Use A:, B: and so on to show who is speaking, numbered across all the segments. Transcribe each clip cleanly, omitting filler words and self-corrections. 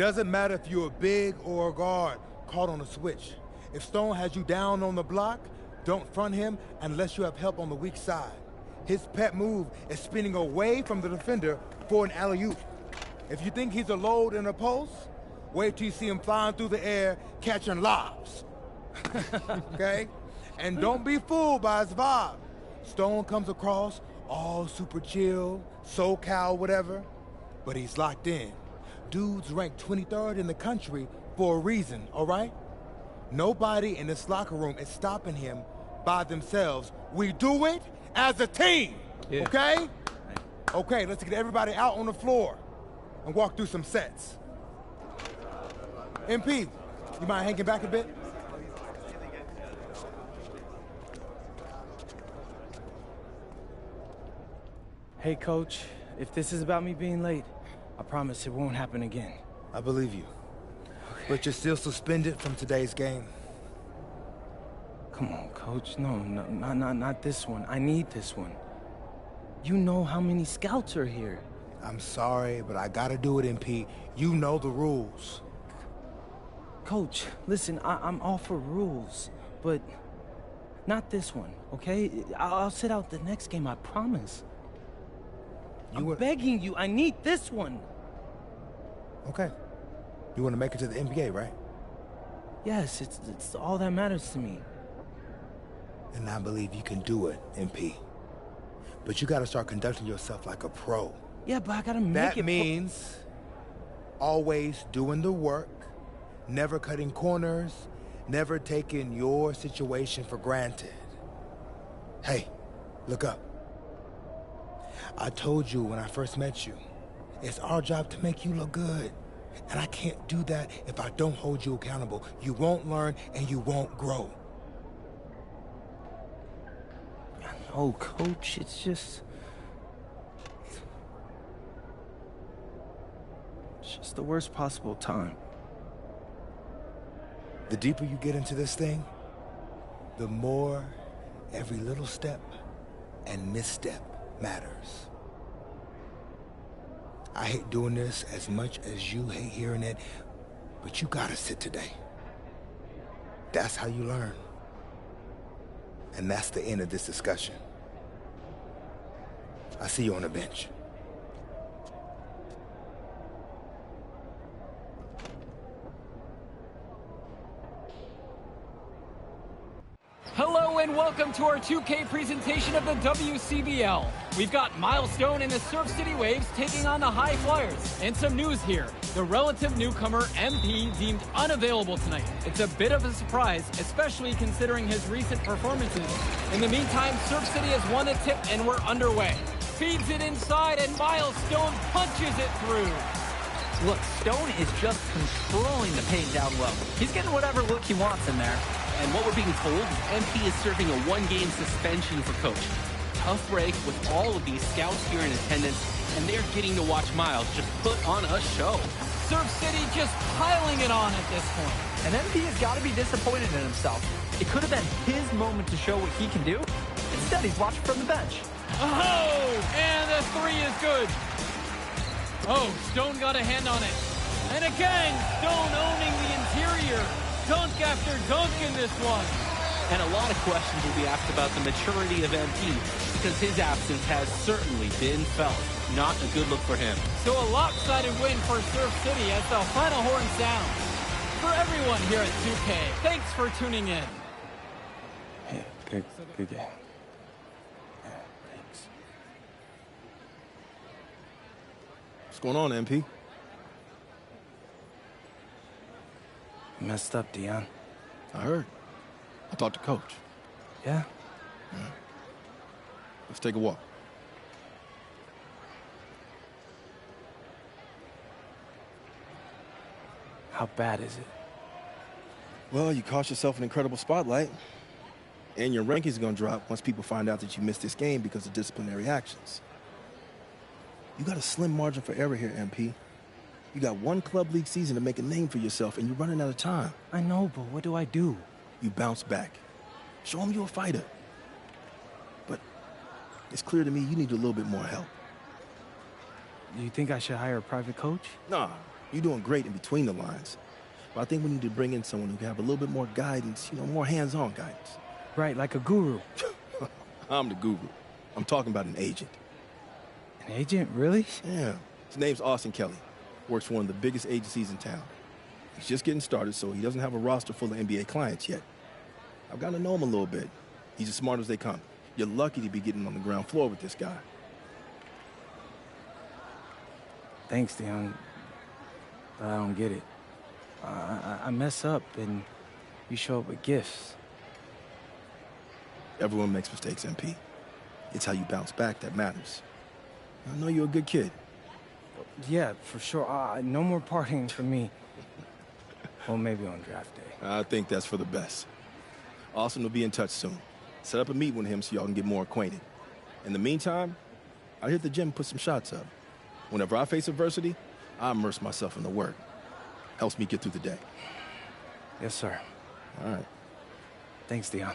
A: doesn't matter if you're a big or a guard caught on a switch. If Stone has you down on the block, don't front him unless you have help on the weak side. His pet move is spinning away from the defender for an alley-oop. If you think he's a load in a post, wait till you see him flying through the air, catching lobs. Okay? And don't be fooled by his vibe. Stone comes across all super chill, SoCal, whatever, but he's locked in. Dude's ranked 23rd in the country for a reason, all right? Nobody in this locker room is stopping him by themselves. We do it as a team, okay? Okay, let's get everybody out on the floor and walk through some sets. MP, you mind hanging back a bit?
B: Hey, Coach, if this is about me being late, I promise it won't happen again.
A: I believe you. Okay. But you're still suspended from today's game.
B: Come on, Coach. No, not this one. I need this one. You know how many scouts are here.
A: I'm sorry, but I gotta do it, MP. You know the rules.
B: Coach, listen, I'm all for rules, but not this one, okay? I'll sit out the next game, I promise. I'm begging you, I need this one.
A: Okay. You want to make it to the NBA, right?
B: Yes, it's all that matters to me.
A: And I believe you can do it, MP. But you gotta start conducting yourself like a pro.
B: Yeah, but I gotta make it.
A: That means always doing the work, never cutting corners, never taking your situation for granted. Hey, look up. I told you when I first met you, it's our job to make you look good. And I can't do that if I don't hold you accountable. You won't learn and you won't grow.
B: No, Coach, it's just the worst possible time.
A: The deeper you get into this thing, the more every little step and misstep matters. I hate doing this as much as you hate hearing it, but you gotta sit today. That's how you learn. And that's the end of this discussion. I see you on the bench.
C: Hello and welcome to our 2K presentation of the WCBL. We've got Milestone and the Surf City Waves taking on the High Flyers. And some news here. The relative newcomer, MP, deemed unavailable tonight. It's a bit of a surprise, especially considering his recent performances. In the meantime, Surf City has won the tip and we're underway. Feeds it inside and Milestone punches it through.
D: Look, Stone is just controlling the paint down low. He's getting whatever look he wants in there.
E: And what we're being told, MP is serving a one-game suspension for coach. Tough break with all of these scouts here in attendance, and they're getting to watch Miles just put on a show.
C: Surf City just piling it on at this point.
D: And MP has got to be disappointed in himself. It could have been his moment to show what he can do. Instead, he's watching from the bench.
C: Oh, and the three is good. Oh, Stone got a hand on it. And again, Stone owning the interior. Dunk after dunk in this one.
E: And a lot of questions will be asked about the maturity of MP because his absence has certainly been felt. Not a good look for him.
C: So a lopsided win for Surf City as the final horn sounds. For everyone here at 2K, thanks for tuning in.
B: Hey, good game. Yeah, thanks.
F: What's going on, MP?
B: Messed up, Dion.
F: I heard. I talked to Coach.
B: Yeah?
F: Let's take a walk.
B: How bad is it?
F: Well, you cost yourself an incredible spotlight. And your rankings are going to drop once people find out that you missed this game because of disciplinary actions. You got a slim margin for error here, MP. You got one club league season to make a name for yourself, and you're running out of time.
B: I know, but what do I do?
F: You bounce back. Show them you're a fighter. But it's clear to me you need a little bit more help.
B: Do you think I should hire a private coach?
F: Nah, You're doing great in between the lines. But I think we need to bring in someone who can have a little bit more guidance, more hands-on guidance.
B: Right, like a guru.
F: I'm the guru. I'm talking about an agent.
B: An agent, really?
F: Yeah. His name's Austin Kelly. Works for one of the biggest agencies in town. He's just getting started, so he doesn't have a roster full of NBA clients yet. I've gotten to know him a little bit. He's as smart as they come. You're lucky to be getting on the ground floor with this guy.
B: Thanks, Dion. But I don't get it. I mess up, and you show up with gifts.
F: Everyone makes mistakes, MP. It's how you bounce back that matters. I know you're a good kid.
B: Yeah, for sure. No more partying for me. Well, maybe on draft day.
F: I think that's for the best. Austin will be in touch soon. Set up a meet with him so y'all can get more acquainted. In the meantime, I hit the gym and put some shots up. Whenever I face adversity, I immerse myself in the work. Helps me get through the day.
B: Yes, sir.
F: All right.
B: Thanks, Dion.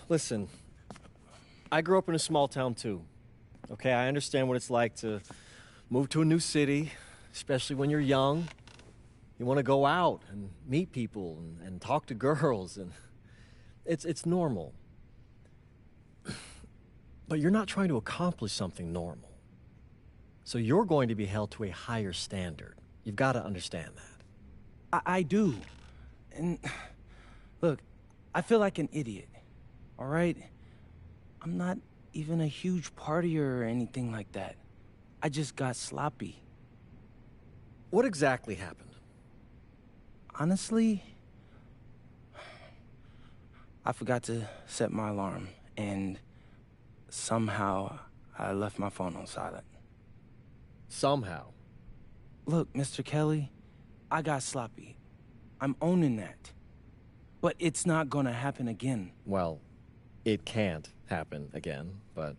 G: Listen, I grew up in a small town too. Okay, I understand what it's like to move to a new city, especially when you're young. You want to go out and meet people and talk to girls, and it's normal. But you're not trying to accomplish something normal. So you're going to be held to a higher standard. You've got to understand that.
B: I do. And look, I feel like an idiot, all right? I'm not even a huge partier or anything like that. I just got sloppy.
G: What exactly happened?
B: Honestly, I forgot to set my alarm, and somehow I left my phone on silent.
G: Somehow?
B: Look, Mr. Kelly, I got sloppy. I'm owning that. But it's not gonna happen again.
G: Well, it can't happen again, but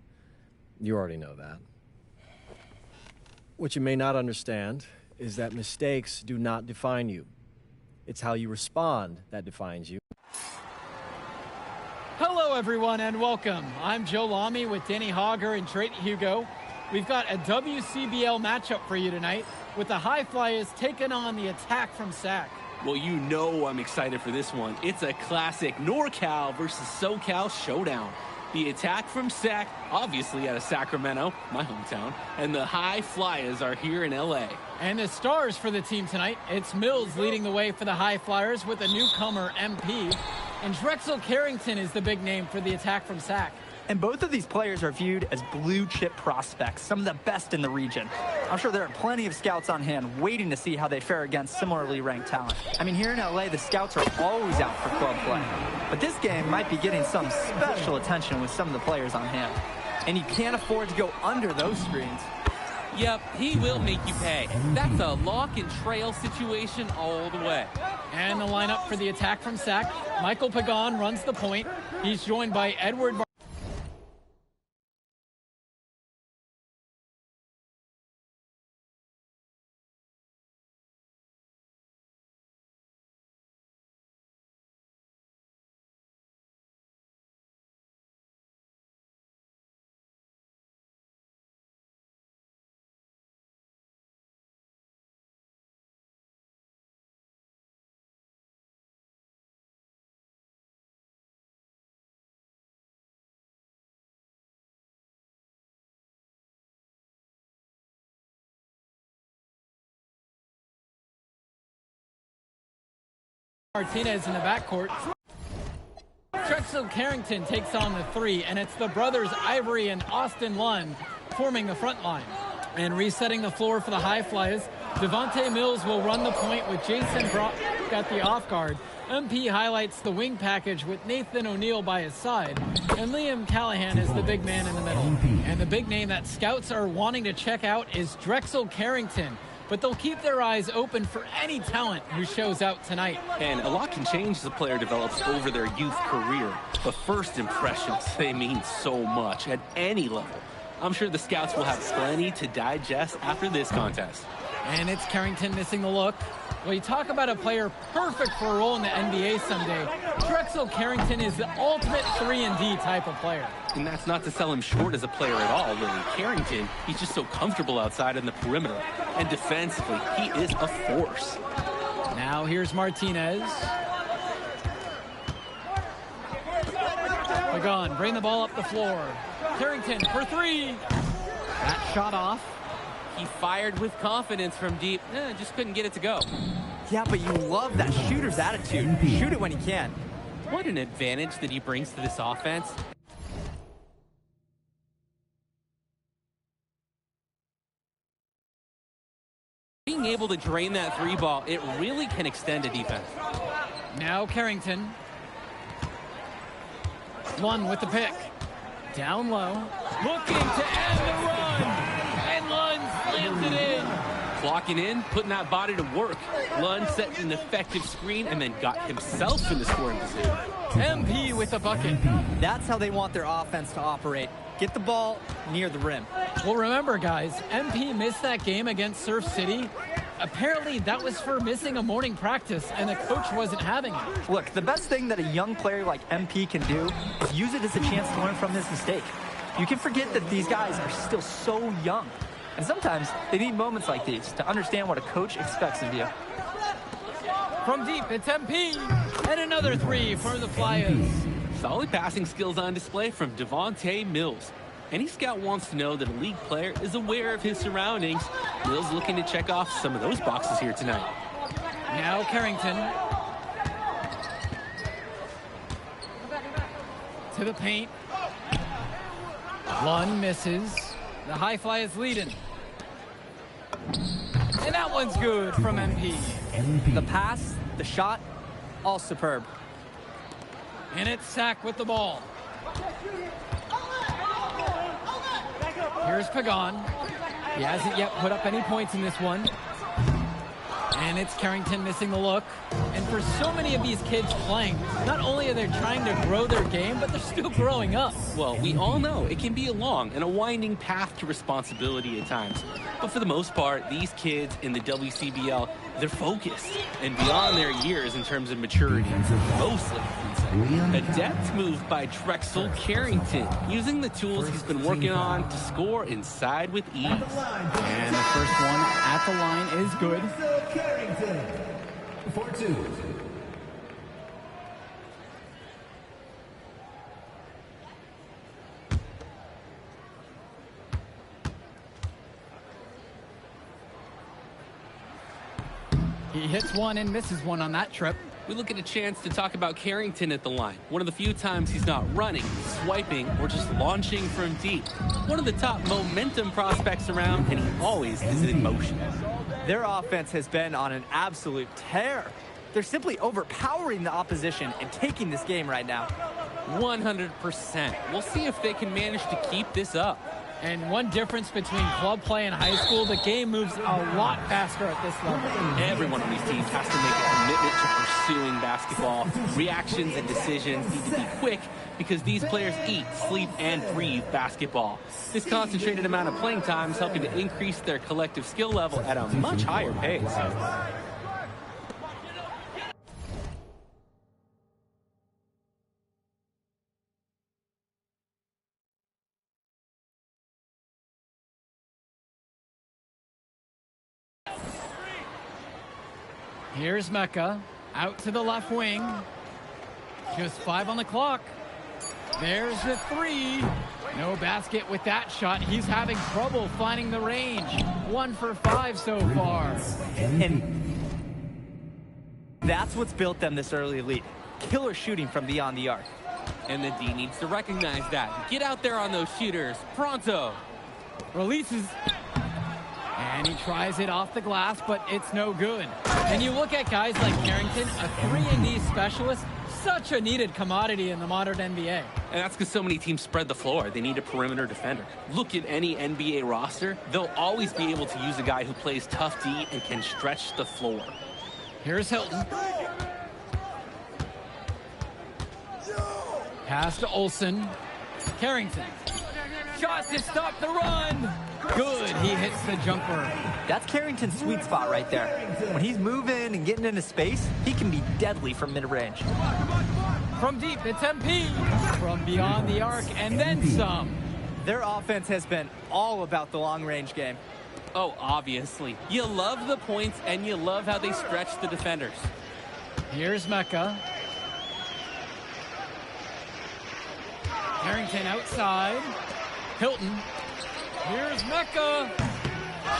G: you already know that. What you may not understand is that mistakes do not define you. It's how you respond that defines you.
C: Hello, everyone, and welcome. I'm Joe Lamy with Danny Hogger and Drayton Hugo. We've got a WCBL matchup for you tonight with the High Flyers taking on the Attack from Sac.
E: Well, you know I'm excited for this one. It's a classic NorCal versus SoCal showdown. The Attack from Sac, obviously out of Sacramento, my hometown, and the High Flyers are here in LA.
C: And the stars for the team tonight, it's Mills leading the way for the High Flyers with a newcomer, MP. And Drexel Carrington is the big name for the Attack from Sac.
D: And both of these players are viewed as blue-chip prospects, some of the best in the region. I'm sure there are plenty of scouts on hand waiting to see how they fare against similarly ranked talent. I mean, here in LA, the scouts are always out for club play. But this game might be getting some special attention with some of the players on hand. And you can't afford to go under those screens.
E: Yep, he will make you pay. That's a lock and trail situation all the way.
C: And the lineup for the Attack from Sac, Michael Pagan runs the point. He's joined by Edward Martinez in the backcourt. Drexel Carrington takes on the three, and it's the brothers Ivory and Austin Lund forming the front line. And resetting the floor for the High Flyers, Devontae Mills will run the point with Jason Brock at the off guard. MP highlights the wing package with Nathan O'Neill by his side, and Liam Callahan is the big man in the middle. And the big name that scouts are wanting to check out is Drexel Carrington, but they'll keep their eyes open for any talent who shows out tonight.
E: And a lot can change as a player develops over their youth career. But first impressions, they mean so much at any level. I'm sure the scouts will have plenty to digest after this contest.
C: And it's Carrington missing the look. Well, you talk about a player perfect for a role in the NBA someday. Drexel Carrington is the ultimate 3-and-D type of player.
E: And that's not to sell him short as a player at all, really. Carrington, he's just so comfortable outside in the perimeter. And defensively, he is a force.
C: Now here's Martinez. Pagan, bring the ball up the floor. Carrington for three. That shot off.
E: He fired with confidence from deep. Just couldn't get it to go.
D: Yeah, but you love that shooter's attitude. Shoot it when he can.
E: What an advantage that he brings to this offense. Being able to drain that three ball, it really can extend a defense.
C: Now Carrington. One with the pick. Down low. Looking to end the run. And Lund slams it in.
E: Clocking in, putting that body to work. Lund set an effective screen and then got himself in the scoring position.
C: MP with a bucket.
D: That's how they want their offense to operate. Get the ball near the rim.
C: Well, remember, guys, MP missed that game against Surf City. apparently that was for missing a morning practice, and the coach wasn't having it.
D: Look, the best thing that a young player like MP can do is use it as a chance to learn from his mistake. You can forget that these guys are still so young. And sometimes they need moments like these to understand what a coach expects of you.
C: From deep, it's MP. And another three for the Flyers.
E: Solid passing skills on display from Devontae Mills. Any scout wants to know that a league player is aware of his surroundings. Mills looking to check off some of those boxes here tonight.
C: Now Carrington. To the paint. One misses. The high fly is leading. And that one's good from MP.
D: The pass, the shot, all superb.
C: And it's Sack with the ball. Here's Pagan. He hasn't yet put up any points in this one. And it's Carrington missing the look. And for so many of these kids playing, not only are they trying to grow their game, but they're still growing up.
E: Well, we all know it can be a long and a winding path to responsibility at times. But for the most part, these kids in the WCBL, they're focused and beyond their years in terms of maturity. Mostly. A depth move by Drexel Carrington, using the tools he's been working on to score inside with ease.
C: And the first one at the line is good.
H: Carrington for two.
C: He hits one and misses one on that trip.
E: We look at a chance to talk about Carrington at the line. One of the few times he's not running, swiping, or just launching from deep. One of the top momentum prospects around, and he always is in motion.
D: Their offense has been on an absolute tear. They're simply overpowering the opposition and taking this game right now.
E: 100%. We'll see if they can manage to keep this up.
C: And one difference between club play and high school, the game moves a lot faster at this level.
E: Everyone on these teams has to make a commitment to pursuing basketball. Reactions and decisions need to be quick because these players eat, sleep, and breathe basketball. This concentrated amount of playing time is helping to increase their collective skill level at a much higher pace.
C: Here's Mecca, out to the left wing. Just 5 on the clock. There's the three. No basket with that shot. He's having trouble finding the range. 1 for 5 so far.
D: And that's what's built them this early lead. Killer shooting from beyond the arc.
E: And the D needs to recognize that. Get out there on those shooters. Pronto.
C: Releases. And he tries it off the glass, but it's no good. And you look at guys like Carrington, a 3-and-D specialist, such a needed commodity in the modern NBA.
E: And that's because so many teams spread the floor. They need a perimeter defender. Look at any NBA roster. They'll always be able to use a guy who plays tough D and can stretch the floor.
C: Here's Hilton. Pass to Olsen. Carrington. Shot to stop the run. Good, he hits the jumper.
D: That's Carrington's sweet spot right there. When he's moving and getting into space, he can be deadly from mid-range.
C: From deep, it's MP. From beyond the arc, and then some.
D: Their offense has been all about the long-range game.
E: Oh, obviously. You love the points, and you love how they stretch the defenders.
C: Here's Mecca. Carrington outside. Hilton. Here's Mecca.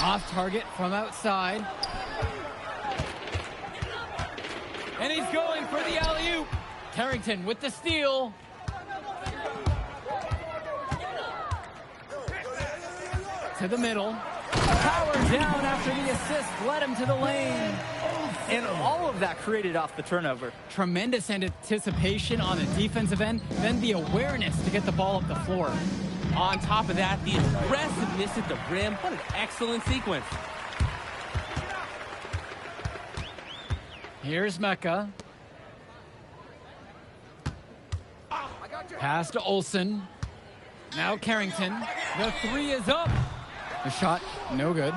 C: Off target from outside. And he's going for the alley-oop. Carrington with the steal. To the middle. Power down after the assist led him to the lane.
D: And all of that created off the turnover.
C: Tremendous anticipation on the defensive end, then the awareness to get the ball up the floor.
E: On top of that, the aggressiveness at the rim. What an excellent sequence.
C: Here's Mecca. Pass to Olsen. Now Carrington. The three is up. The shot, no good.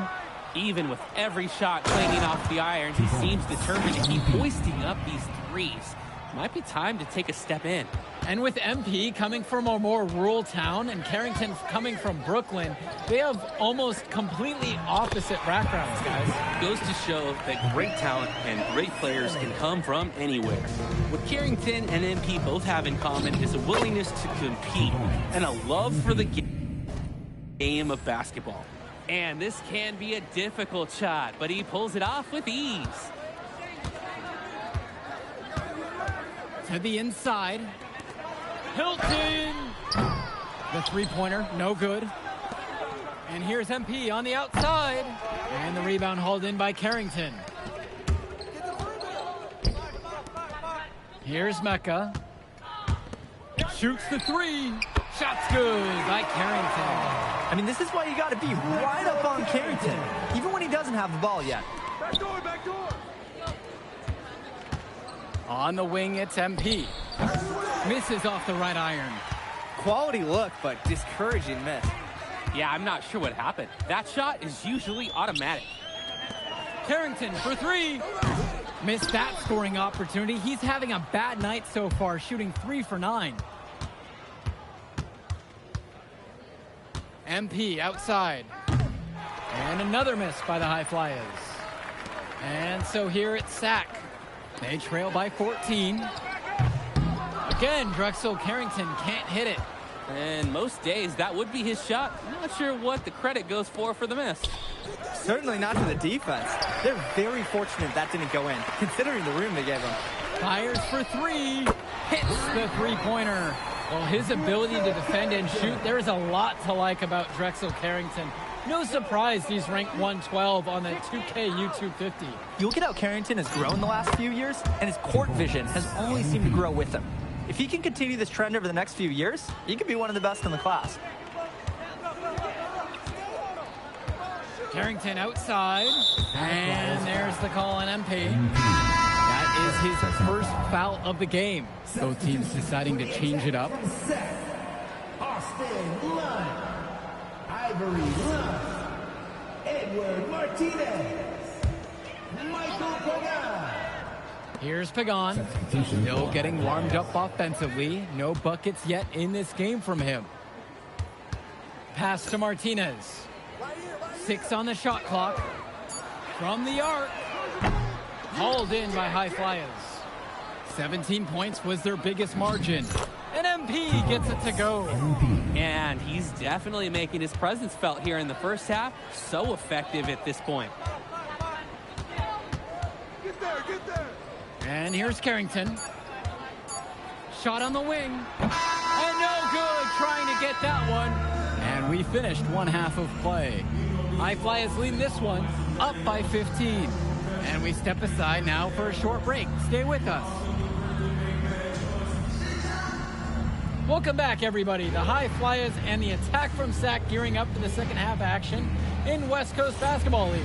E: Even with every shot clanging off the iron, he seems determined to keep hoisting up these threes. Might be time to take a step in.
C: And with MP coming from a more rural town and Carrington coming from Brooklyn, they have almost completely opposite backgrounds, guys.
E: Goes to show that great talent and great players can come from anywhere. What Carrington and MP both have in common is a willingness to compete and a love for the game of basketball. And this can be a difficult shot, but he pulls it off with ease.
C: To the inside. Hilton! The three-pointer, no good. And here's MP on the outside. And the rebound hauled in by Carrington. Here's Mecca. Shoots the three. Shot's good by Carrington.
D: I mean, this is why you got to be right up on Carrington, even when he doesn't have the ball yet.
A: Back door, back door.
C: On the wing, it's MP. Misses off the right iron.
D: Quality look, but discouraging miss.
E: Yeah, I'm not sure what happened. That shot is usually automatic.
C: Carrington for three. Missed that scoring opportunity. He's having a bad night so far, shooting 3 for 9. MP outside. And another miss by the High Flyers. And so here it's Sack. They trail by 14. Again, Drexel Carrington can't hit it.
E: And most days, that would be his shot. I'm not sure what the credit goes for the miss.
D: Certainly not to the defense. They're very fortunate that didn't go in, considering the room they gave him.
C: Fires for three. Hits the three-pointer. Well, his ability to defend and shoot, there's a lot to like about Drexel Carrington. No surprise he's ranked 112 on the 2K YouTube 50.
D: You look at how Carrington has grown the last few years, and his court vision has only seemed to grow with him. If he can continue this trend over the next few years, he could be one of the best in the class.
C: Carrington outside, and there's the call on MP. That is his first foul of the game. Both teams deciding to change it up.
H: Austin Lund. Ivory Lund. Edward Martinez. Michael Pagan.
C: Here's Pagan, still getting warmed up offensively. No buckets yet in this game from him. Pass to Martinez. 6 on the shot clock. From the arc. Hauled in by High Flyers. 17 points was their biggest margin. And MP gets it to go.
E: And he's definitely making his presence felt here in the first half. So effective at this point.
A: Get there, get there.
C: And here's Carrington. Shot on the wing. And no good, trying to get that one. And we finished one half of play. High Flyers lead this one, up by 15. And we step aside now for a short break. Stay with us. Welcome back, everybody. The High Flyers and the attack from Sac gearing up for the second half action in West Coast Basketball League.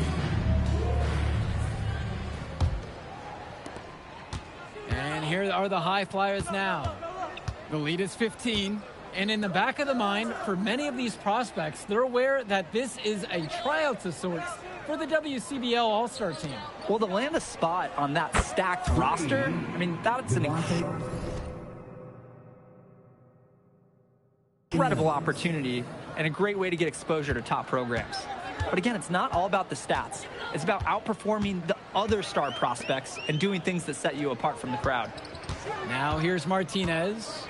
C: And here are the High Flyers now. The lead is 15. And in the back of the mind, for many of these prospects, they're aware that this is a tryout of sorts for the WCBL All-Star team.
D: Well, to land a spot on that stacked roster, I mean, that's an incredible opportunity and a great way to get exposure to top programs. But again, it's not all about the stats. It's about outperforming the other star prospects and doing things that set you apart from the crowd.
C: Now here's Martinez.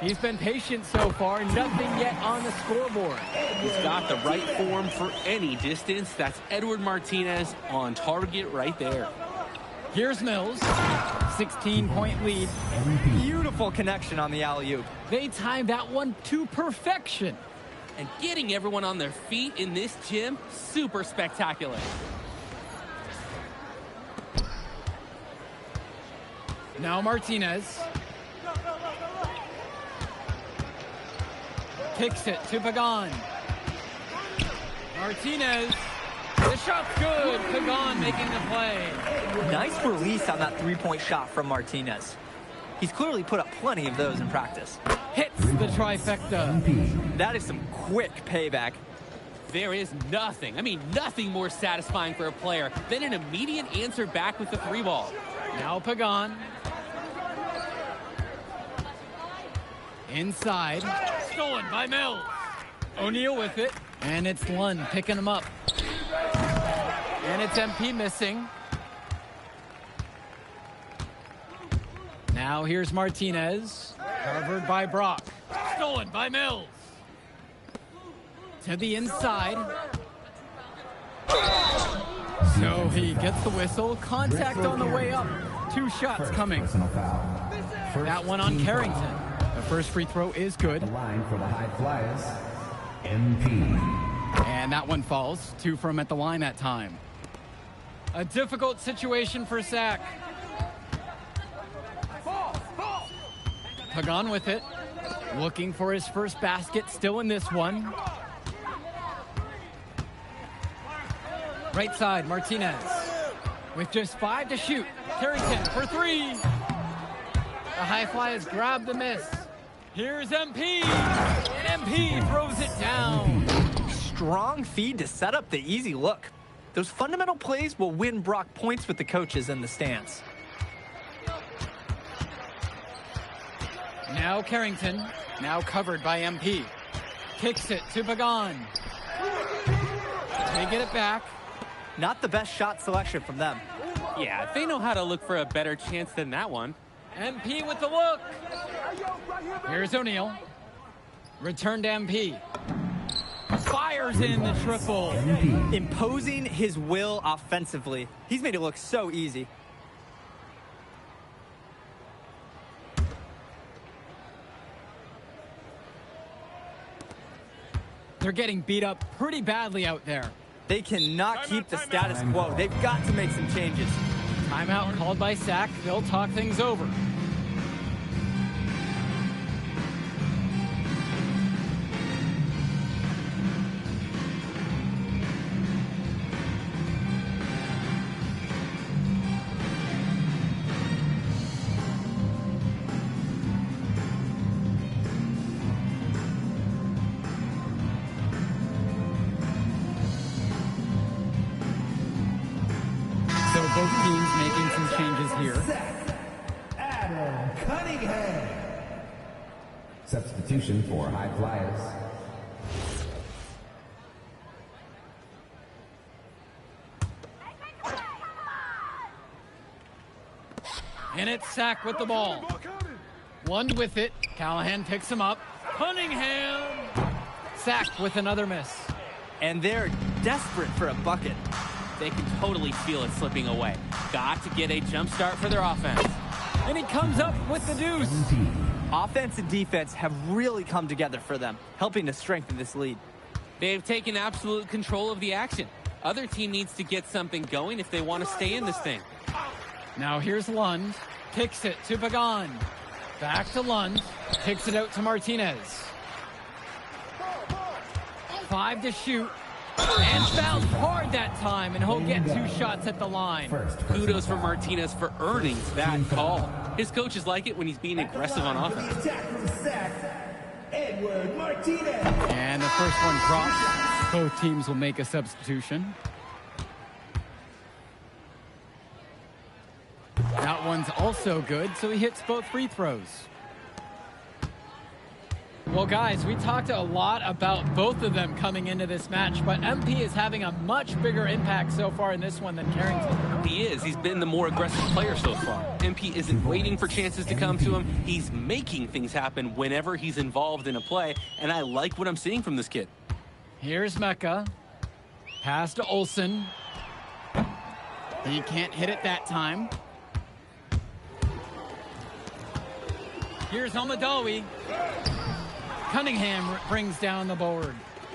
C: He's been patient so far, nothing yet on the scoreboard.
E: He's got the right form for any distance. That's Edward Martinez on target right there.
C: Here's Mills, 16-point lead.
D: Beautiful connection on the alley-oop.
C: They timed that one to perfection.
E: And getting everyone on their feet in this gym, super spectacular.
C: Now Martinez. Kicks it to Pagan. Martinez. The shot's good. Pagan making the play.
D: Nice release on that three-point shot from Martinez. He's clearly put up plenty of those in practice.
C: Hits the trifecta.
D: That is some quick payback.
E: There is nothing, I mean nothing more satisfying for a player than an immediate answer back with the 3-ball.
C: Now Pagan. Inside. Stolen by Mills. O'Neal with it. And it's Lund picking him up. And it's MP missing. Now here's Martinez. Covered by Brock. Stolen by Mills. To the inside. So he gets the whistle. Contact on the way up. 2 shots coming. That one on Carrington. The first free throw is good.
H: The line for the High Flyers, MP.
C: And that one falls. 2 from at the line that time. A difficult situation for Sack. Pagan with it. Looking for his first basket. Still in this one. Right side, Martinez. With just 5 to shoot. Carrington for 3. The High Flyers grab the miss. Here's MP. And MP throws it down.
D: Strong feed to set up the easy look. Those fundamental plays will win Brock points with the coaches in the stands.
C: Now Carrington. Now covered by MP. Kicks it to Pagan. They get it back.
D: Not the best shot selection from them.
E: Yeah, they know how to look for a better chance than that one.
C: MP with the look. Here's O'Neal. Return to MP. Fires in the triple.
D: Imposing his will offensively. He's made it look so easy.
C: They're getting beat up pretty badly out there.
D: They cannot keep the status quo. They've got to make some changes.
C: Timeout called by Sack. They'll talk things over. Both teams making some changes here.
H: Adam Cunningham. Substitution for High Flyers.
C: And it's Sack with the ball. Lund with it. Callahan picks him up. Cunningham. Sack with another miss.
D: And they're desperate for a bucket.
E: They can totally feel it slipping away. Got to get a jump start for their offense.
C: And he comes up with the deuce.
D: Offense and defense have really come together for them, helping to strengthen this lead.
E: They've taken absolute control of the action. Other team needs to get something going if they want to stay in this thing.
C: Now here's Lund. Kicks it to Pagan. Back to Lund. Kicks it out to Martinez. 5 to shoot. And fouled hard that time, and he'll get 2 shots at the line.
E: Kudos for Martinez for earning that call. His coaches like it when he's being aggressive on offense.
H: Edward Martinez.
C: And the first one drops. Both teams will make a substitution. That one's also good, so he hits both free throws. Well, guys, we talked a lot about both of them coming into this match, but MP is having a much bigger impact so far in this one than Carrington.
E: He is. He's been the more aggressive player so far. MP isn't waiting for chances to come to him. He's making things happen whenever he's involved in a play, and I like what I'm seeing from this kid.
C: Here's Mecca. Pass to Olsen. He can't hit it that time. Here's Hamadawi. Cunningham brings down the board.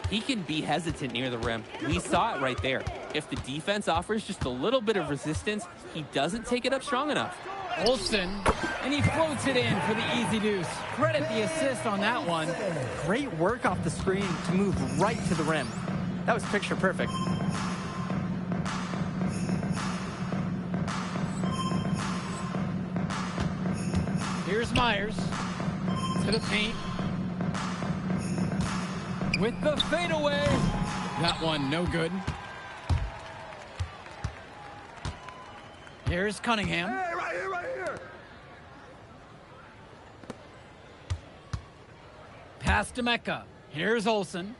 E: He can be hesitant near the rim. We saw it right there. If the defense offers just a little bit of resistance, he doesn't take it up strong enough.
C: Olsen, and he floats it in for the easy deuce. Credit the assist on that one.
D: Great work off the screen to move right to the rim. That was picture perfect.
C: Here's Myers to the paint. With the fadeaway, That one, no good. Here's Cunningham.
I: Hey, right here, right here.
C: Pass to Mecca. Here's Olsen.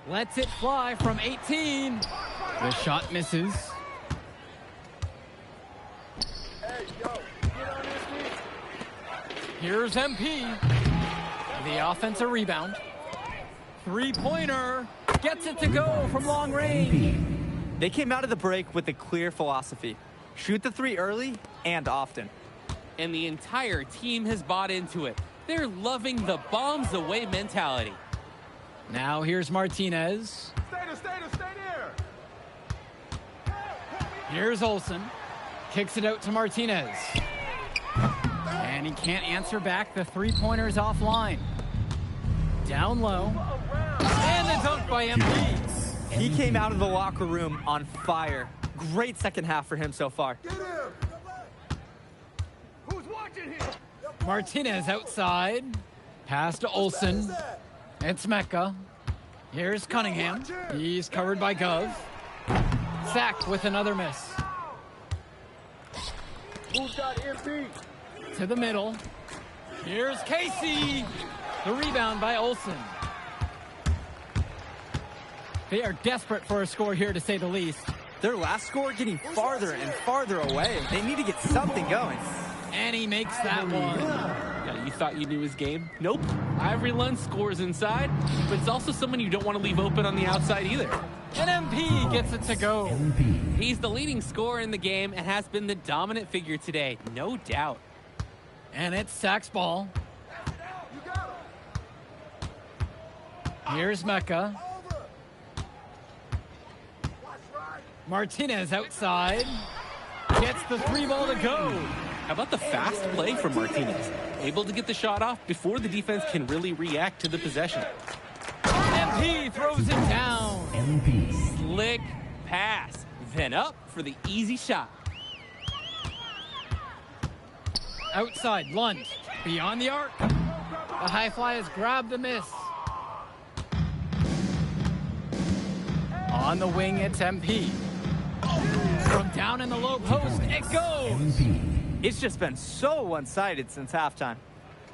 C: Lets it fly from 18. The shot misses.
I: Hey, yo, get on this week.
C: Here's MP. The offensive rebound. Three-pointer. Gets it to go from long range.
D: They came out of the break with a clear philosophy. Shoot the three early and often.
E: And the entire team has bought into it. They're loving the bombs away mentality.
C: Now here's Martinez.
I: Stay there.
C: Here's Olsen. Kicks it out to Martinez. And he can't answer back. The three-pointer's offline. Down low. And the dunk by MP.
D: He came out of the locker room on fire. Great second half for him so far.
I: Get him. Who's watching here?
C: Martinez outside. Pass to Olsen. It's Mecca. Here's Cunningham. He's covered by Gov. Sack with another miss.
I: Who's got MP?
C: To the middle. Here's Casey. The rebound by Olsen. They are desperate for a score here, to say the least.
D: Their last score getting farther and farther away. They need to get something going.
C: And he makes that one.
E: Yeah, you thought you knew his game? Nope. Ivory Lund scores inside, but it's also someone you don't want to leave open on the outside either.
C: And MP gets it to go.
E: He's the leading scorer in the game and has been the dominant figure today, no doubt.
C: And it's Sack's ball. Here's Mecca. Martinez outside. Gets the three ball to go.
E: How about the fast play from Martinez? Able to get the shot off before the defense can really react to the possession.
C: MP throws it down.
E: Slick pass. Then up for the easy shot.
C: Outside, Lund. Beyond the arc. The high flyers grab the miss. On the wing, it's MP. From down in the low post, it goes.
D: It's just been so one-sided since halftime.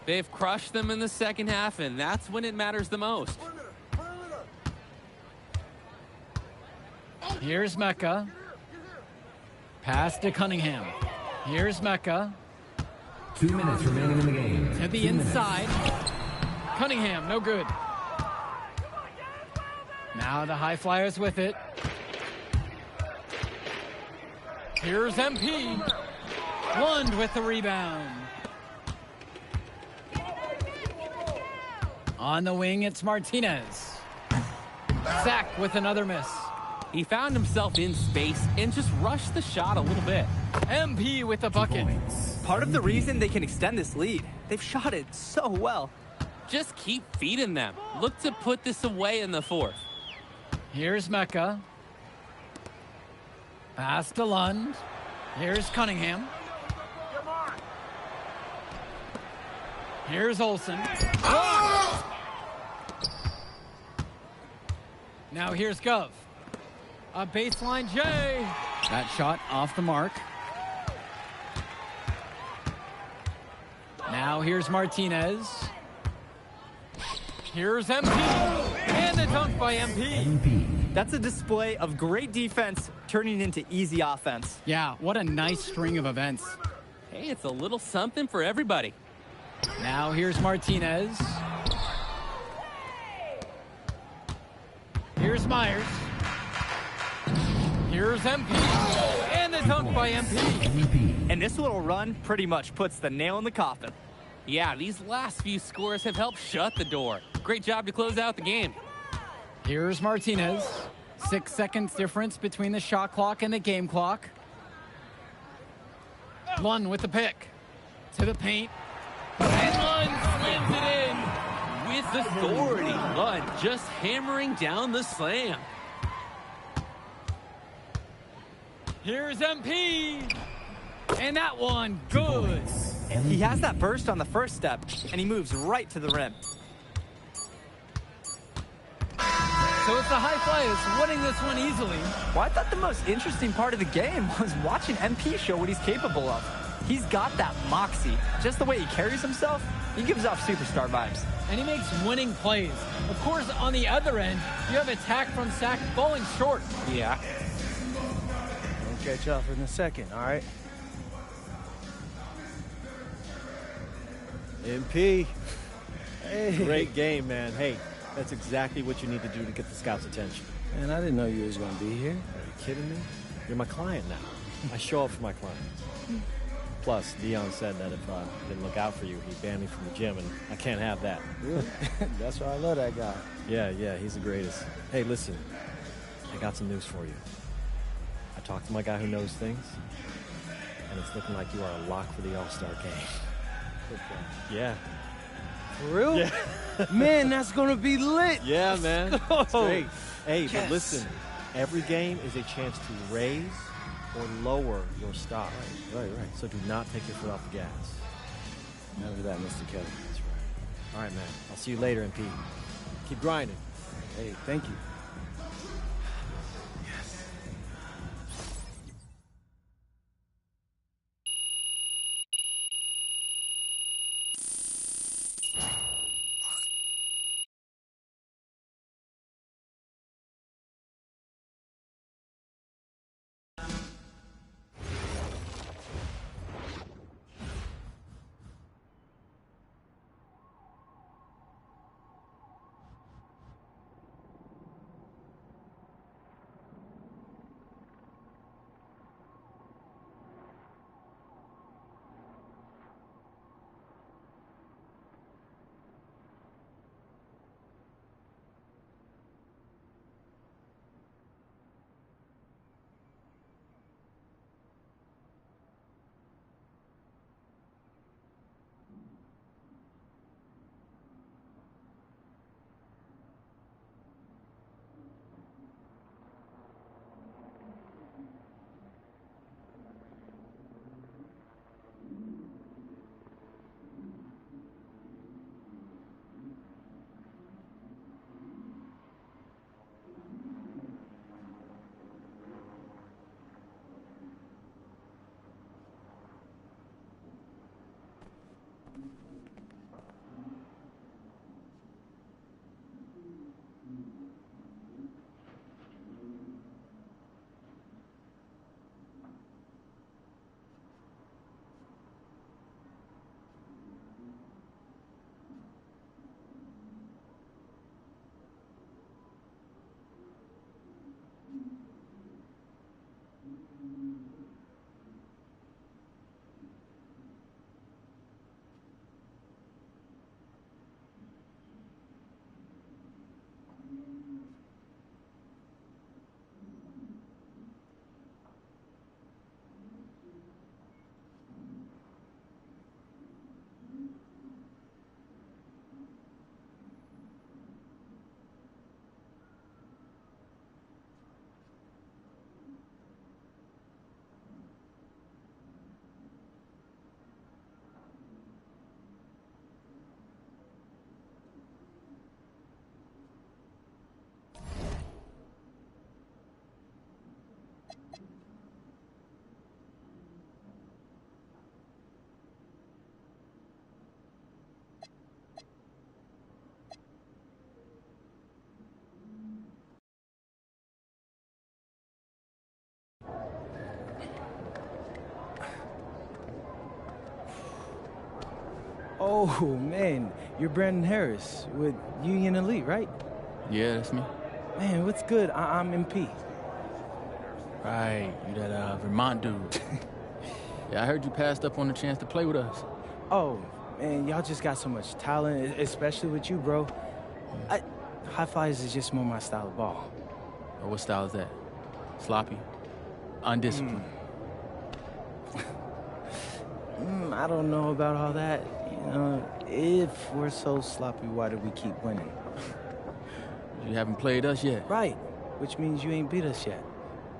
E: They've crushed them in the second half, and that's when it matters the most.
C: Here's Mecca. Pass to Cunningham. Here's Mecca.
H: 2 minutes remaining in the game.
C: To the
H: 2 minutes.
C: inside. Cunningham, no good. Now the high flyers with it. Here's MP. Lund with the rebound. On the wing, it's Martinez. Sack with another miss.
E: He found himself in space and just rushed the shot a little bit.
C: MP with the bucket.
D: Part of the reason they can extend this lead, they've shot it so well.
E: Just keep feeding them. Look to put this away in the fourth.
C: Here's Mecca. Pass to Lund. Here's Cunningham. Here's Olsen. Now here's Gov. A baseline J. That shot off the mark. Now here's Martinez. Here's MP. And the dunk by MP.
D: That's a display of great defense turning into easy offense.
C: Yeah, what a nice string of events.
E: Hey, it's a little something for everybody.
C: Now here's Martinez. Here's Myers. Here's MP. And the dunk by MP.
D: And this little run pretty much puts the nail in the coffin.
E: Yeah, these last few scores have helped shut the door. Great job to close out the game.
C: Here's Martinez. 6 seconds difference between the shot clock and the game clock. Lund with the pick. To the paint. And Lund slams it in.
E: With authority, Lund just hammering down the slam.
C: Here's MP. And that one, good.
D: He has that burst on the first step, and he moves right to the rim.
C: So it's the High Flyers winning this one easily.
D: Well, I thought the most interesting part of the game was watching MP show what he's capable of. He's got that moxie. Just the way he carries himself, he gives off superstar vibes.
C: And he makes winning plays. Of course, on the other end, you have attack from Sack falling short.
E: Yeah.
B: I'll catch up in a second, all right?
G: MP.
B: Hey.
G: Great game, man. Hey, that's exactly what you need to do to get the scouts' attention.
B: Man, I didn't know you was going to be here.
G: Are you kidding me? You're my client now. I show up for my clients. Plus, Dion said that if I didn't look out for you, he'd ban me from the gym, and I can't have that.
B: That's why I love that guy.
G: Yeah, he's the greatest. Hey, listen, I got some news for you. I talked to my guy who knows things, and it's looking like you are a lock for the All-Star game. Yeah.
B: For real?
G: Yeah.
B: Man, that's going to be lit.
G: Yeah, man. It's great. Hey,
B: Yes.
G: but listen, every game is a chance to raise or lower your stock.
B: Right.
G: So do not take your foot off the gas.
B: Never that, Mr. Kelly.
G: That's right. All right, man. I'll see you later, MP. Keep grinding.
B: Hey, thank you. Oh, man, you're Brandon Harris with Union Elite, right?
J: Yeah, that's me.
B: Man, what's good? I'm MP.
J: Right, you that Vermont dude. Yeah, I heard you passed up on the chance to play with us.
B: Oh, man, y'all just got so much talent, especially with you, bro. High Flyers is just more my style of ball.
J: Or what style is that? Sloppy? Undisciplined?
B: I don't know about all that. You know, if we're so sloppy, why do we keep winning?
J: You haven't played us yet.
B: Right, which means you ain't beat us yet.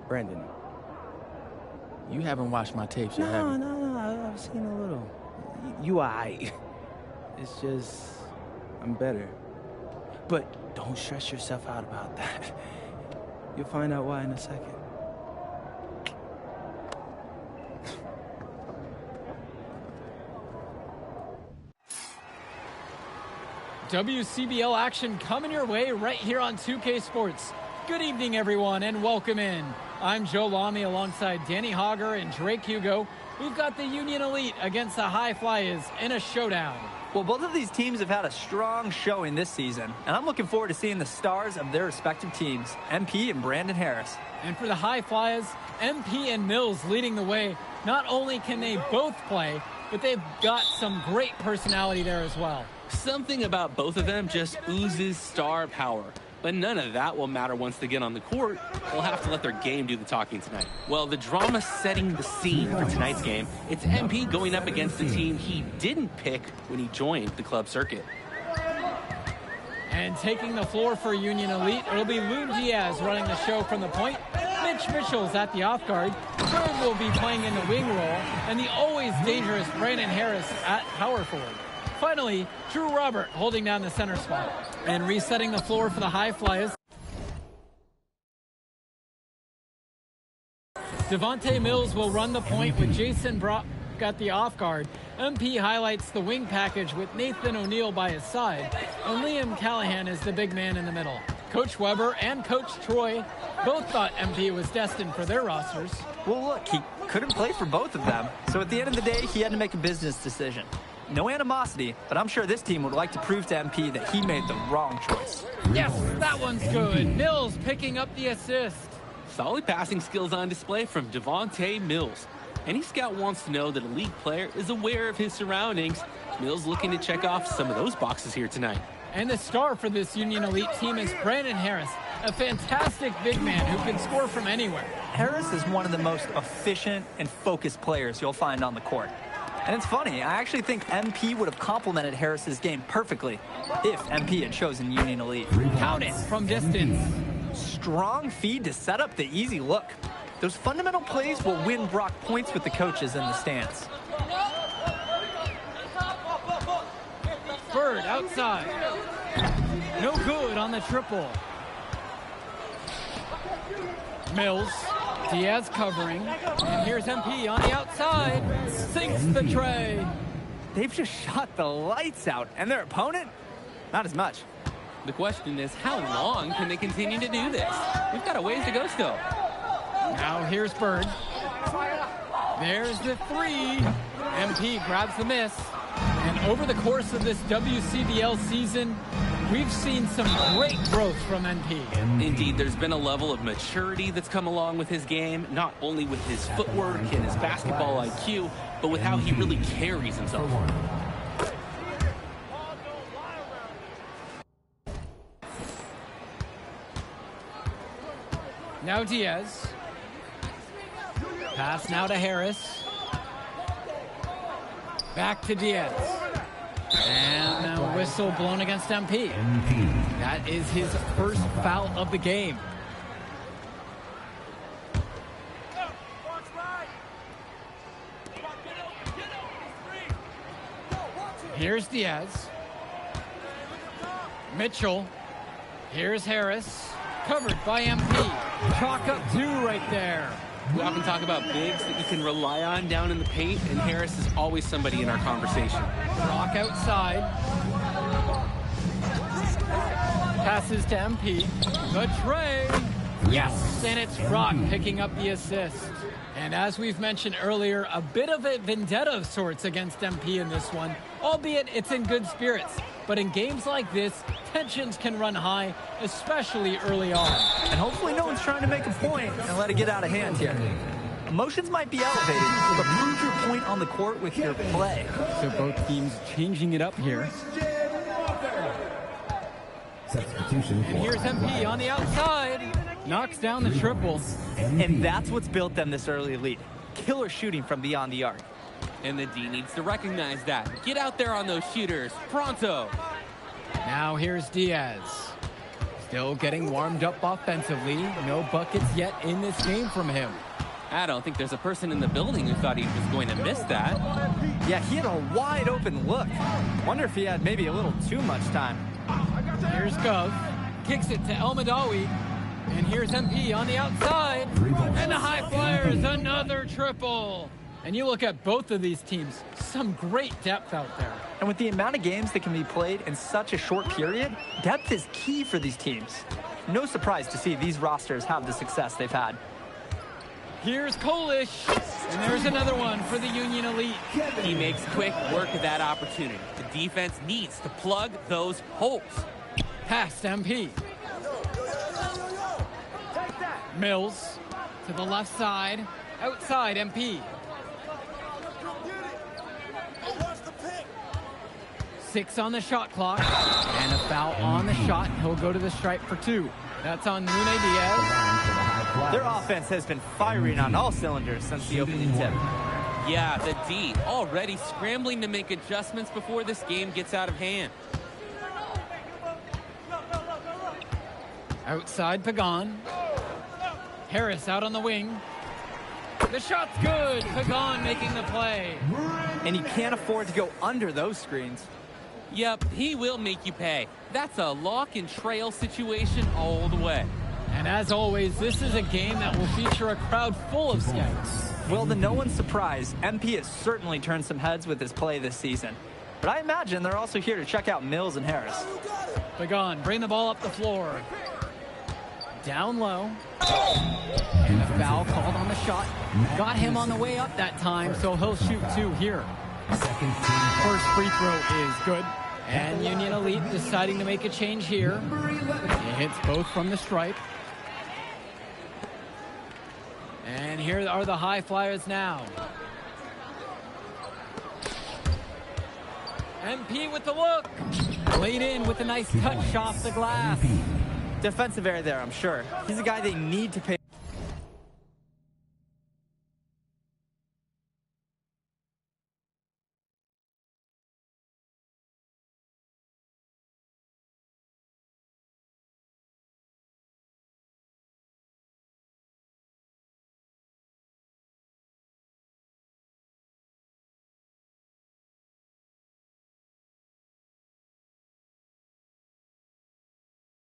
B: Brandon.
J: You haven't watched my tapes yet, have you?
B: No, I've seen a little. You aight. It's just, I'm better. But Don't stress yourself out about that. You'll find out why in a second.
C: WCBL action coming your way right here on 2K Sports. Good evening, everyone, and welcome in. I'm Joe Lamy alongside Danny Hogger and Drake Hugo. We've got the Union Elite against the High Flyers in a showdown.
D: Well, both of these teams have had a strong showing this season, and I'm looking forward to seeing the stars of their respective teams, MP and Brandon Harris.
C: And for the High Flyers, MP and Mills leading the way. Not only can they both play, but they've got some great personality there as well.
E: Something about both of them just oozes star power. But none of that will matter once they get on the court. They'll have to let their game do the talking tonight. Well, the drama setting the scene for tonight's game, it's MP going up against the team he didn't pick when he joined the club circuit.
C: And taking the floor for Union Elite, it'll be Lou Diaz running the show from the point. Mitch Mitchell's at the off guard. Bird will be playing in the wing role. And the always dangerous Brandon Harris at power forward. Finally, Drew Robert holding down the center spot. And resetting the floor for the High Flyers. Devontae Mills will run the point with Jason Brock at the off guard. MP highlights the wing package with Nathan O'Neill by his side. And Liam Callahan is the big man in the middle. Coach Weber and Coach Troy both thought MP was destined for their rosters.
D: Well, look, he couldn't play for both of them. So at the end of the day, he had to make a business decision. No animosity, but I'm sure this team would like to prove to MP that he made the wrong choice.
C: Yes, that one's good. Mills picking up the assist.
E: Solid passing skills on display from Devontae Mills. Any scout wants to know that a league player is aware of his surroundings. Mills looking to check off some of those boxes here tonight.
C: And the star for this Union Elite team is Brandon Harris, a fantastic big man who can score from anywhere.
D: Harris is one of the most efficient and focused players you'll find on the court. And it's funny, I actually think MP would have complemented Harris's game perfectly if MP had chosen Union Elite.
C: Count it from distance.
D: Strong feed to set up the easy look. Those fundamental plays will win Brock points with the coaches in the stands.
C: Bird outside. No good on the triple. Mills. Diaz covering. And here's MP on the outside. Sinks the tray.
D: They've just shot the lights out. And their opponent? Not as much.
E: The question is, how long can they continue to do this? We've got a ways to go still.
C: Now here's Bird. There's the three. MP grabs the miss. And over the course of this WCBL season, we've seen some great growth from MP.
E: Indeed, there's been a level of maturity that's come along with his game, not only with his footwork and his basketball IQ, but with how he really carries himself.
C: Now Diaz. Pass now to Harris. Back to Diaz. And a whistle blown against MP. That is his first foul of the game. Here's Diaz. Mitchell. Here's Harris. Covered by MP. Chalk up two right there.
E: We often talk about bigs that you can rely on down in the paint, and Harris is always somebody in our conversation.
C: Brock outside. Passes to MP. The tray. Yes, and it's Brock picking up the assist. And as we've mentioned earlier, a bit of a vendetta of sorts against MP in this one, albeit it's in good spirits. But in games like this, tensions can run high, especially early on.
D: And hopefully no one's trying to make a point and let it get out of hand here. Emotions might be elevated, but prove your point on the court with your play.
C: So both teams changing it up here.
H: Substitution.
C: And here's MP on the outside. Knocks down the triple.
D: And that's what's built them this early lead. Killer shooting from beyond the arc.
E: And the D needs to recognize that. Get out there on those shooters. Pronto.
C: Now here's Diaz. Still getting warmed up offensively. No buckets yet in this game from him.
E: I don't think there's a person in the building who thought he was going to miss that.
D: Yeah, he had a wide open look. Wonder if he had maybe a little too much time.
C: Here's Gov. Kicks it to El Madawi. And here's MP on the outside. And the High Flyers, another triple. And you look at both of these teams, some great depth out there.
D: And with the amount of games that can be played in such a short period, depth is key for these teams. No surprise to see these rosters have the success they've had.
C: Here's Kolish, and there's another one for the Union Elite.
E: He makes quick work of that opportunity. The defense needs to plug those holes.
C: Past MP. Mills to the left side, outside MP. 6 on the shot clock, and a foul on the shot. He'll go to the stripe for 2. That's on Lune Diaz.
D: Their offense has been firing on all cylinders since the opening tip.
E: Yeah, the D already scrambling to make adjustments before this game gets out of hand.
C: Outside Pagan. Harris out on the wing. The shot's good. Pagan making the play.
D: And you can't afford to go under those screens.
E: Yep, he will make you pay. That's a lock and trail situation all the way.
C: And as always, this is a game that will feature a crowd full of scouts.
D: Well, to no one's surprise, MP has certainly turned some heads with his play this season. But I imagine they're also here to check out Mills and Harris.
C: Pagan, bring the ball up the floor. Down low. And a foul called on the shot. Got him on the way up that time, so he'll shoot 2 here. First free throw is good. And Union Elite deciding to make a change here. He hits both from the stripe. And here are the High Flyers now. MP with the look. Laid in with a nice touch off the glass.
D: Defensive error there, I'm sure. He's a guy they need to pay.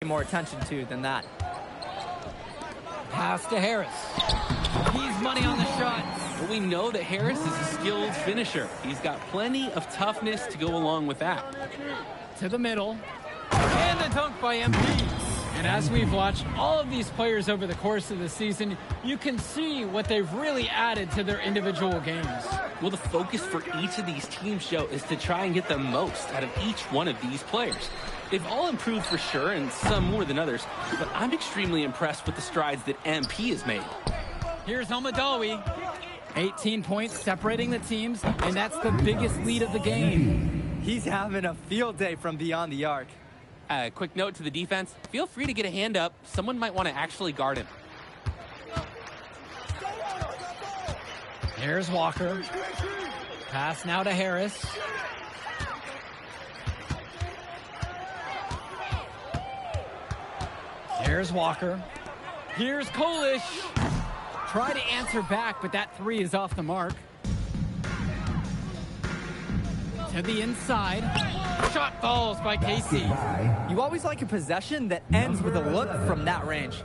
D: More attention to than that.
C: Pass to Harris. He's money on the shot.
E: Well, we know that Harris is a skilled finisher. He's got plenty of toughness to go along with that.
C: To the middle. And the dunk by MP. And as we've watched all of these players over the course of the season, you can see what they've really added to their individual games.
E: Well, the focus for each of these teams, Joe, is to try and get the most out of each one of these players. They've all improved for sure, and some more than others, but I'm extremely impressed with the strides that MP has made.
C: Here's Almadawi. 18 points separating the teams, and that's the biggest lead of the game.
D: He's having a field day from beyond the arc.
E: Quick note to the defense, feel free to get a hand up. Someone might want to actually guard him.
C: Here's Walker. Pass now to Harris. Here's Walker. Here's Kolish. Try to answer back, but that 3 is off the mark. To the inside. Shot falls by Casey.
D: You always like a possession that ends with a look from that range.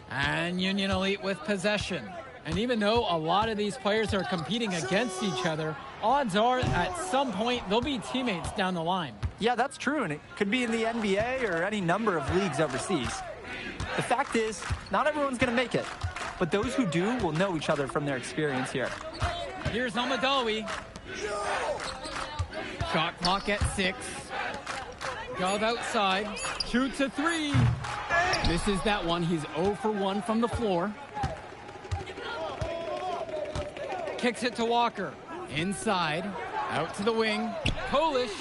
C: And Union Elite with possession. And even though a lot of these players are competing against each other, odds are at some point they'll be teammates down the line.
D: Yeah, that's true, and it could be in the NBA or any number of leagues overseas. The fact is, not everyone's going to make it, but those who do will know each other from their experience here.
C: Here's Almadawi. Shot clock at 6. Gov outside. Shoots a 3. Misses that one. He's 0 for 1 from the floor. Kicks it to Walker. Inside. Out to the wing. Kolish.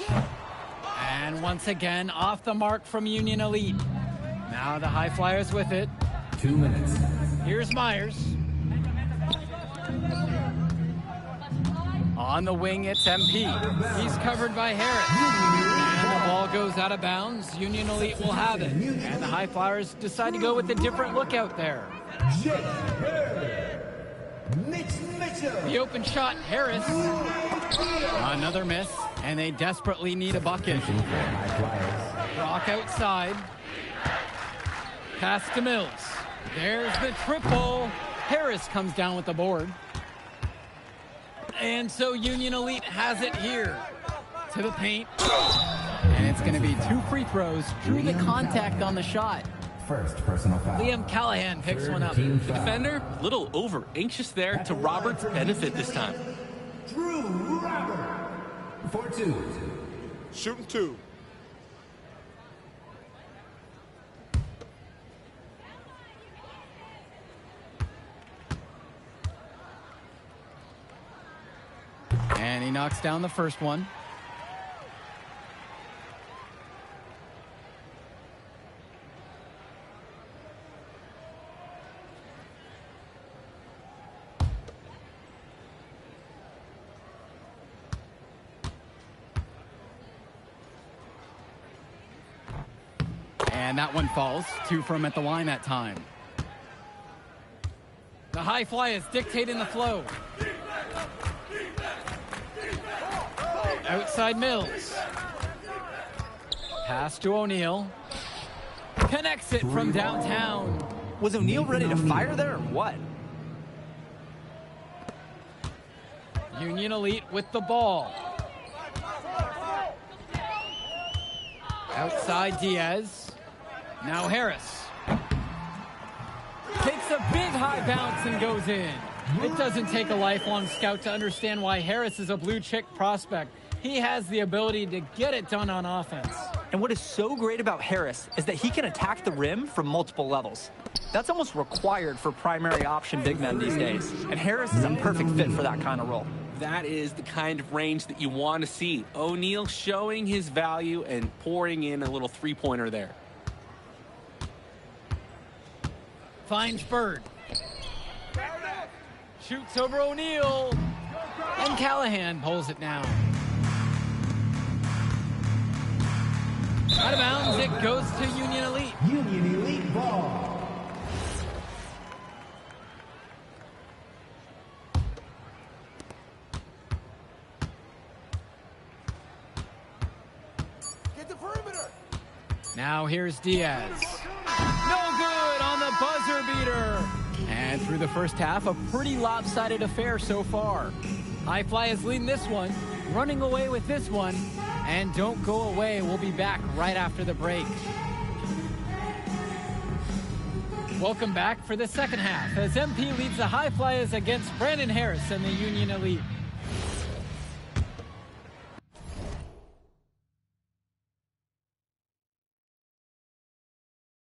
C: And once again, off the mark from Union Elite. Now the High Flyers with it.
H: 2 minutes.
C: Here's Myers. On the wing, it's MP. He's covered by Harris. And the ball goes out of bounds. Union Elite will have it. And the High Flyers decide to go with a different look out there. The open shot, Harris. Another miss, and they desperately need a bucket. Rock outside. Pass to Mills. There's the triple. Harris comes down with the board. And so Union Elite has it here. To the paint. And it's going to be 2 free throws. Drew the contact on the shot.
H: First personal foul.
C: Liam Callahan picks one up.
E: The defender, a little over anxious there to Robert's benefit this time.
H: Drew Robert for 2.
I: Shooting 2.
C: And he knocks down the first one. And that one falls. 2 from at the line that time. The high fly is dictating the flow. Outside Mills. Pass to O'Neal. Connects it from downtown.
D: Was O'Neal ready to fire there or what?
C: Union Elite with the ball. Outside Diaz. Now Harris. Takes a big high bounce and goes in. It doesn't take a lifelong scout to understand why Harris is a blue chip prospect. He has the ability to get it done on offense.
D: And what is so great about Harris is that he can attack the rim from multiple levels. That's almost required for primary option big men these days. And Harris is a perfect fit for that kind of role.
E: That is the kind of range that you want to see. O'Neal showing his value and pouring in a little three-pointer there.
C: Finds Bird. Shoots over O'Neal. And Callahan pulls it down. Out of bounds, it goes to Union Elite.
H: Union Elite ball.
I: Get the perimeter.
C: Now here's Diaz. No good on the buzzer beater. And through the first half, a pretty lopsided affair so far. High Fly is leading this one, running away with this one. And don't go away. We'll be back right after the break. Welcome back for the second half as MP leads the High Flyers against Brandon Harris and the Union Elite.